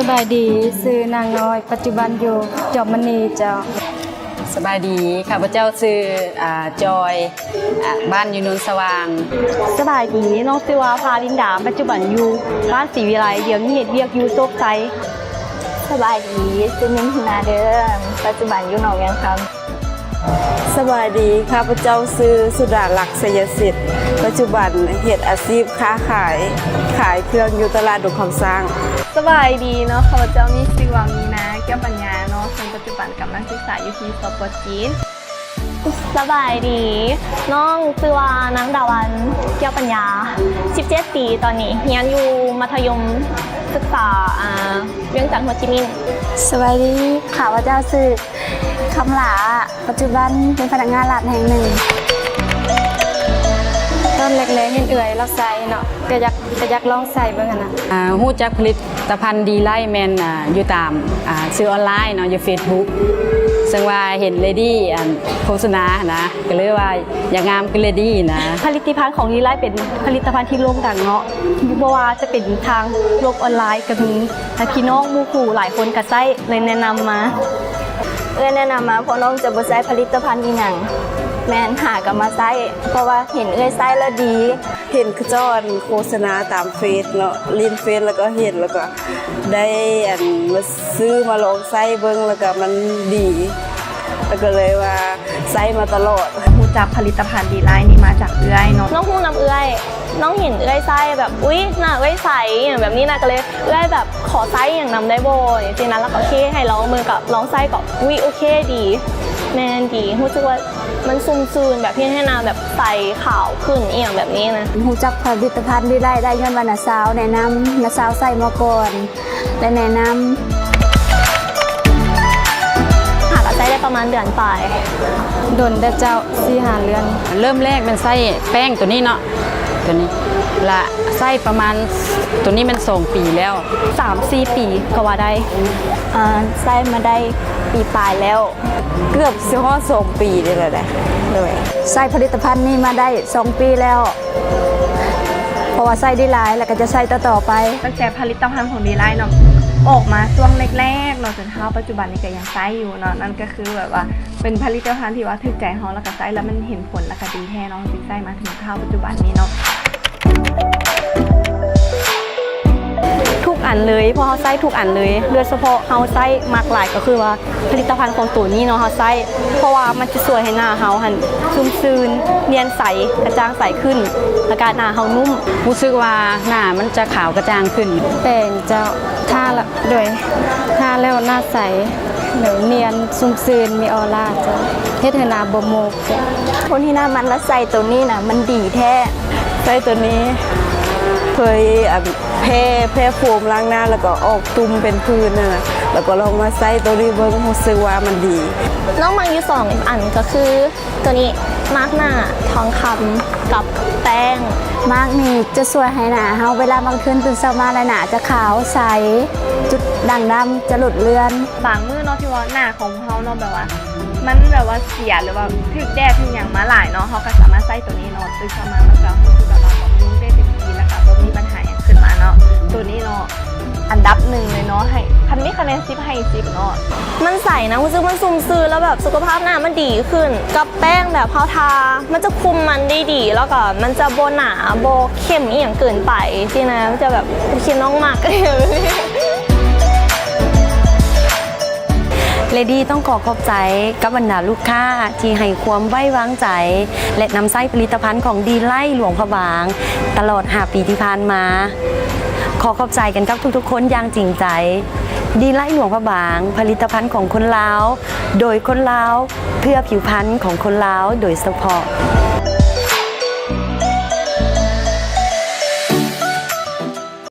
บายดีซื้อนางน้อยปัจจุบันอยู่จอบมณีเจ้าสบายดีข้าพเจ้าซื้อจอยบ้านอยู่นนสว่างสบายดีน้องชื่อว่าพาลินดาปัจจุบันอยู่บ้านศรีวิไลเดี๋ยวนี้เรียกอยู่โซกไซสบายดีชื่อมินทินาเดิมปัจจุบันอยู่หนองยังคำสบายดีข้าพเจ้าซื้อสุดาลักษณ์เสยสิทธิ์ปัจจุบันเหตุอาชีพค้าขายเครื่องอยู่ตลาดดงคำสร้างสบายดีเนาะข้าพเจ้ามีชื่อว่ามีนาแก้วปัญญาเนาะซึ่งปัจจุบันกำลังศึกษาอยู่ที่สปจีนสบายดีน้องชื่อว่านางดาวันแก้วปัญญา17 ปีตอนนี้เรียนอยู่มัธยมศึกษาเวียงจันทร์โฮจิมินห์สบายดีข้าพเจ้าซื้อคำหลาปัจจุบันเป็นพนักงานร้านแห่งหนึ่งต้นเล็กๆเห็นเอื่อยเราใส่เนาะก็อยากลองใส่เบิ่งนะฮู้จักผลิตภัณฑ์ดีไลท์แมนอยู่ตามซื้อออนไลน์เนาะอยู่ Facebook ซึ่งว่าเห็นเลดี้โฆษณานะก็เลยว่าอย่างงามคือเลดี้นะผลิตภัณฑ์ของดีไลท์เป็นผลิตภัณฑ์ที่โด่งดังเนาะเพราะว่าจะเป็นทางโลกออนไลน์ก็มีพี่น้องหมู่คู่หลายคนก็ใช้เลยแนะนำมาแนะนำมาเพราะน้องจะบ่ใช้ผลิตภัณฑ์อีหยังแม่นหากับมาใช้เพราะว่าเห็นใช้แล้วดีเห็นคือจ้อนโฆษณาตามเฟซเนาะลินเฟซแล้วก็เห็นแล้วก็ได้มาซื้อมาลองใช้เบิ่งแล้วก็มันดีแล้วก็เลยว่าใช้มาตลอดรู้จักผลิตภัณฑ์ดีไลท์นี่มาจากเอื้อยเนาะน้องฮู้นำเอื้อยน้องเห็นเอื้อยไส้แบบอุ๊ยน่าเอื้อยใสอย่างแบบนี้นะก็เลยเอื้อยแบบขอไส้อย่างนำได้บ่จริงๆนั้นแล้วก็โอเคให้ลองมือกับลองไส้ก็อุ๊ยโอเคดีแม่นดีรู้สึกว่ามันซุ่มซูนแบบพี่ให้นาแบบใสขาวขึ้นเอี่ยงแบบนี้นะรู้จักผลิตภัณฑ์ดีไลท์ได้ย้อนว่าน้าสาวแนะนำน้าสาวใส่มาก่อนและแนะนำได้ประมาณเดือนปลายโดนได้เจ้า4-5 เดือนเริ่มแรกมันใส่แป้งตัวนี้เนาะตัวนี้ละใส่ประมาณตัวนี้มัน2 ปีแล้ว 3-4 ปีก็ว่าได้ใช้มาได้ปีปลายแล้วเกือบสิฮอด2 ปีได้แล้วแหละเลยใส่ผลิตภัณฑ์นี้มาได้2 ปีแล้วเพราะว่าใส่ได้หลายแล้วก็จะใส่ต่อไปตั้งแต่ผลิตภัณฑ์ของดีไลท์เนาะออกมาช่วงแรกๆเนาะจนเท่าปัจจุบันนี้ก็ยังใช้อยู่เนาะนั่นก็คือแบบว่าเป็นผลิตภัณฑ์ที่ว่าถูกใจเฮาแล้วก็ใช้แล้วมันเห็นผลแล้วก็ดีแท้เนาะจึงใช้มาถึงเท่าปัจจุบันนี้เนาะทุกอันเลยเพราะเขาใช้ทุกอันเลยโดยเฉพาะเขาใช้มากหลายก็คือว่าผลิตภัณฑ์ของตัวนี้เนาะเขาใช้เพราะว่ามันจะสวยให้หน้าเขาหันชุ่มชื้นเนียนใสกระจ่างใสขึ้นอาการหน้าเขานุ่มรู้สึกว่าหน้ามันจะขาวกระจ่างขึ้นแป้งเจ้าทาแล้วแล้วหน้าใสเนียนชุ่มชื้นมีออร่าเจ้าเฮ็ดให้หน้าบ่โมกจ้ะคนที่หน้ามันแล้วใส่ตัวนี้นะมันดีแท้ใส่ตัวนี้เคยแพ้โฟมล้างหน้าแล้วก็ออกตุ่มเป็นพื้นน่ะแล้วก็ลองมาใส่ตัวนี้เบิ่งรู้สึกว่ามันดีน้องมังอยู่2อันก็คือตัวนี้มาร์กหน้าทองคำกับแป้งมาร์กนี่จะสวยให้หน้าเฮาเวลาบางคืนตื่นเช้ามาแล้วหน้าจะขาวใสจุดด่างดำจะหลุดเลือนบางมื้อเนาะที่ว่าหน้าของเฮาเนาะแบบว่ามันแบบว่าเสียหรือว่าถึกแดดถึงอย่างมาหลายเนาะเฮาก็สามารถใส่ตัวนี้เนาะตื่นเช้ามามันก็คือแบบว่าบำรุงได้เต็มที่แล้วก็บ่มีปัญหาอย่างขึ้นมาเนาะตัวนี้เนาะอันดับ1เลยเนาะให้คันนี้คะแนน10ให้10เนาะมันใสนะรู้สึกมันซุ่มซื่อแล้วแบบสุขภาพหน้ามันดีขึ้นกับแป้งแบบเฮาทามันจะคุมมันได้ดีแล้วก็มันจะบ่หนาบ่เข้มอีหยังเกินไปสินะมันจะแบบคิดน้องมากเลดี้ต้องขอบใจกับบรรดาลูกค้าที่ให้ความไว้วางใจและนำไส้ผลิตภัณฑ์ของดีไลท์หลวงพระบางตลอด5 ปีที่ผ่านมาขอบใจกันกับทุกๆคนอย่างจริงใจดีไลท์หลวงพระบางผลิตภัณฑ์ของคนลาวโดยคนลาวเพื่อผิวพรรณของคนลาวโดยเฉพาะ